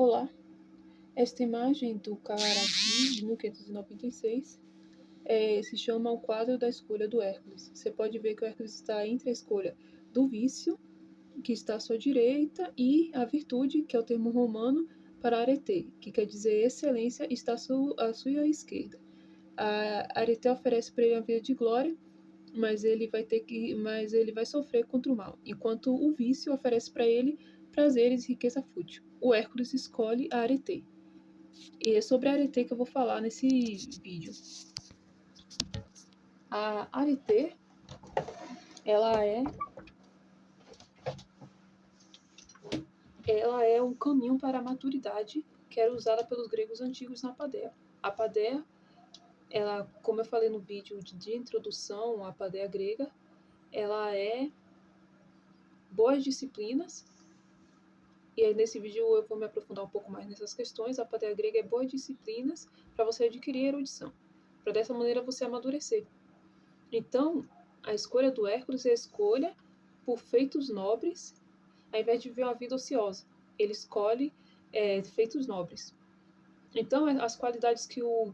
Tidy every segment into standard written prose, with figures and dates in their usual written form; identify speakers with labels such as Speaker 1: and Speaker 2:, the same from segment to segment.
Speaker 1: Olá, esta imagem do Cararaci de 1596 se chama o quadro da escolha do Hércules. Você pode ver que o Hércules está entre a escolha do vício, que está à sua direita, e a virtude, que é o termo romano para arete, que quer dizer excelência, está à sua esquerda. A arete oferece para ele uma vida de glória, mas ele vai sofrer contra o mal, enquanto o vício oferece para ele prazeres e riqueza fútil. O Hércules escolhe a arete. E é sobre a arete que eu vou falar nesse vídeo. A arete, ela é um caminho para a maturidade que era usada pelos gregos antigos na Paideia. A Paideia, ela, como eu falei no vídeo de introdução à Paideia grega, ela é boas disciplinas. E aí nesse vídeo eu vou me aprofundar um pouco mais nessas questões. A Paideia grega é boas disciplinas para você adquirir erudição, para dessa maneira você amadurecer. Então, a escolha do Hércules é a escolha por feitos nobres, ao invés de viver uma vida ociosa. Ele escolhe feitos nobres. Então, as qualidades que o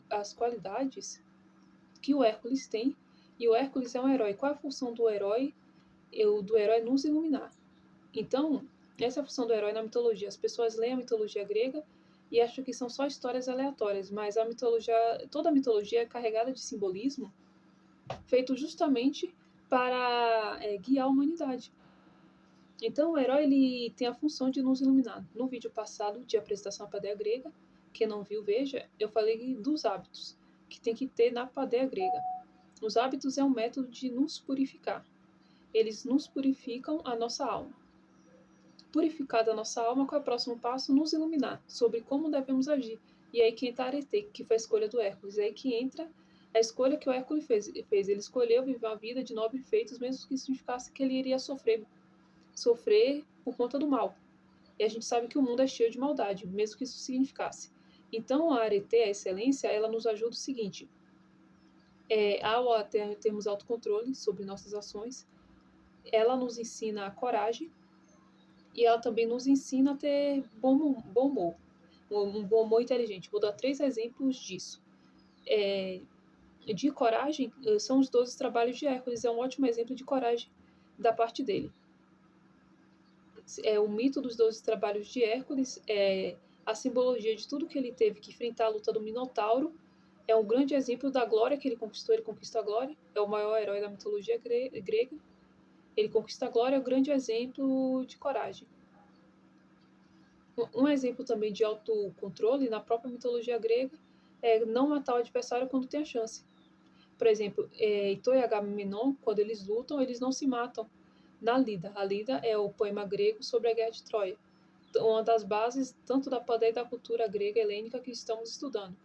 Speaker 1: Hércules tem, e o Hércules é um herói. Qual é a função do herói? Do herói nos iluminar. Então, essa é a função do herói na mitologia. As pessoas leem a mitologia grega e acham que são só histórias aleatórias, mas toda a mitologia é carregada de simbolismo feito justamente para guiar a humanidade. Então, o herói ele tem a função de nos iluminar. No vídeo passado de apresentação à Paideia grega, quem não viu, veja, eu falei dos hábitos que tem que ter na Paideia grega. Os hábitos é um método de nos purificar. Eles nos purificam a nossa alma. Purificada a nossa alma, qual é o próximo passo? Nos iluminar sobre como devemos agir. E aí que entra a arete, que foi a escolha do Hércules. E aí que entra a escolha que o Hércules fez. Ele escolheu viver uma vida de nobres feitos, mesmo que significasse que ele iria sofrer por conta do mal. E a gente sabe que o mundo é cheio de maldade, mesmo que isso significasse. Então, a arete, a excelência, ela nos ajuda o seguinte: ao termos autocontrole sobre nossas ações, ela nos ensina a coragem e ela também nos ensina a ter bom humor, um bom humor inteligente. Vou dar 3 exemplos disso. De coragem, são os 12 trabalhos de Hércules, é um ótimo exemplo de coragem da parte dele. O mito dos 12 trabalhos de Hércules é a simbologia de tudo que ele teve que enfrentar a luta do Minotauro. É um grande exemplo da glória que ele conquista a glória, é o maior herói da mitologia grega. Ele conquista a glória, é um grande exemplo de coragem. Um exemplo também de autocontrole na própria mitologia grega é não matar o adversário quando tem a chance. Por exemplo, Heitor e Agamenon, quando eles lutam, eles não se matam na Lida. A Lida é o poema grego sobre a Guerra de Troia, uma das bases tanto da Paideia e da cultura grega helênica que estamos estudando.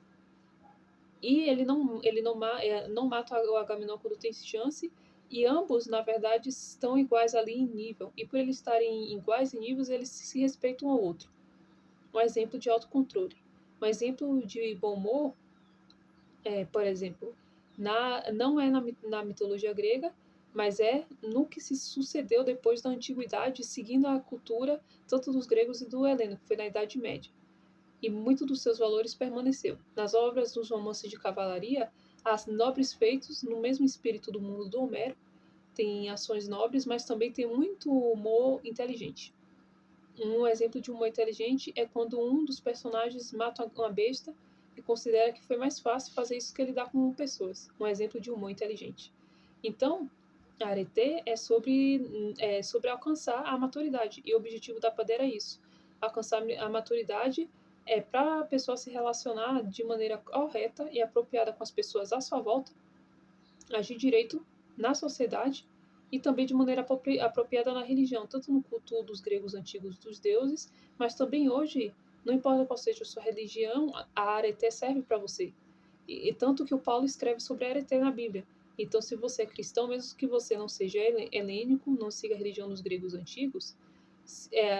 Speaker 1: E ele não mata o Agamenon quando tem chance, e ambos, na verdade, estão iguais ali em nível. E por eles estarem iguais em níveis, eles se respeitam um ao outro. Um exemplo de autocontrole. Um exemplo de bom humor, por exemplo, não é na mitologia grega, mas é no que se sucedeu depois da antiguidade, seguindo a cultura tanto dos gregos e do heleno, que foi na Idade Média. E muito dos seus valores permaneceu. Nas obras dos romances de cavalaria, há nobres feitos no mesmo espírito do mundo do Homero, tem ações nobres, mas também tem muito humor inteligente. Um exemplo de humor inteligente é quando um dos personagens mata uma besta e considera que foi mais fácil fazer isso que lidar com pessoas. Um exemplo de humor inteligente. Então, a arete é sobre alcançar a maturidade. E o objetivo da Paideia é isso. Alcançar a maturidade é para a pessoa se relacionar de maneira correta e apropriada com as pessoas à sua volta, agir direito na sociedade e também de maneira apropriada na religião, tanto no culto dos gregos antigos dos deuses, mas também hoje, não importa qual seja a sua religião, a arete serve para você. E tanto que o Paulo escreve sobre a arete na Bíblia. Então, se você é cristão, mesmo que você não seja helênico, não siga a religião dos gregos antigos,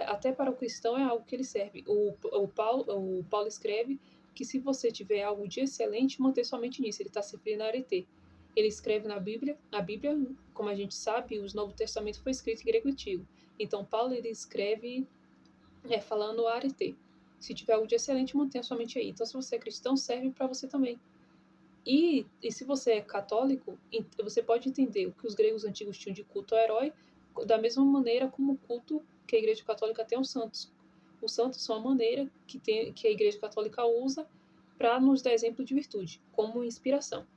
Speaker 1: até para o cristão é algo que ele serve. O Paulo escreve que se você tiver algo de excelente, manter somente nisso. Ele está se referindo à arete. Ele escreve na Bíblia. A Bíblia, como a gente sabe, o Novo Testamento foi escrito em grego antigo. Então, Paulo ele escreve falando arete. Se tiver algo de excelente, mantenha sua mente aí. Então, se você é cristão, serve para você também. E se você é católico, você pode entender o que os gregos antigos tinham de culto ao herói, da mesma maneira como o culto que a Igreja Católica tem aos santos. Os santos são a maneira que a Igreja Católica usa para nos dar exemplo de virtude, como inspiração.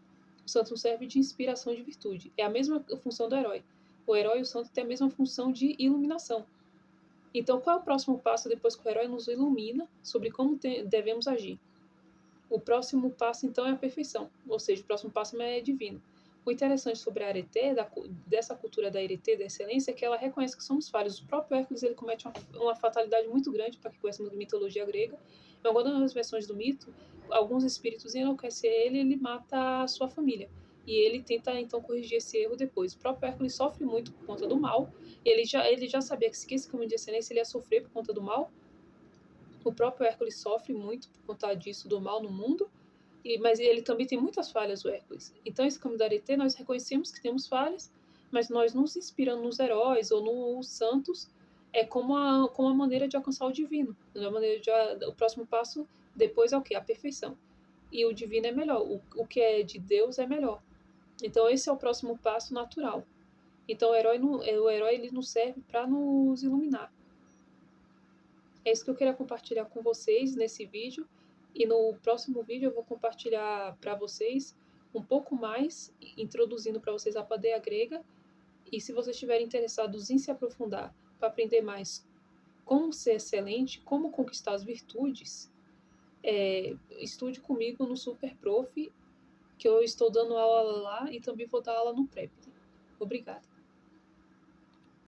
Speaker 1: O santo serve de inspiração de virtude. É a mesma função do herói. O herói e o santo têm a mesma função de iluminação. Então, qual é o próximo passo depois que o herói nos ilumina sobre como devemos agir? O próximo passo, então, é a perfeição, ou seja, o próximo passo é divino. O interessante sobre a Arete, dessa cultura da Arete, da excelência, é que ela reconhece que somos falhos. O próprio Hércules ele comete uma fatalidade muito grande, para quem conhece a mitologia grega. Em algumas das versões do mito, alguns espíritos enlouquecem ele e ele mata a sua família. E ele tenta, então, corrigir esse erro depois. O próprio Hércules sofre muito por conta do mal. Ele já sabia que esse caminho de excelência ele ia sofrer por conta do mal. O próprio Hércules sofre muito por conta disso, do mal no mundo. Mas ele também tem muitas falhas, o Hércules. Então, esse caminho da Arete, nós reconhecemos que temos falhas, mas nós nos inspiramos nos heróis ou nos santos como a maneira de alcançar o divino. O próximo passo depois é o quê? A perfeição. E o divino é melhor. O que é de Deus é melhor. Então, esse é o próximo passo natural. Então, o herói ele nos serve para nos iluminar. É isso que eu queria compartilhar com vocês nesse vídeo. E no próximo vídeo eu vou compartilhar para vocês um pouco mais, introduzindo para vocês a Paideia grega. E se vocês estiverem interessados em se aprofundar para aprender mais como ser excelente, como conquistar as virtudes, estude comigo no Super Prof, que eu estou dando aula lá e também vou dar aula no Prep. Obrigada.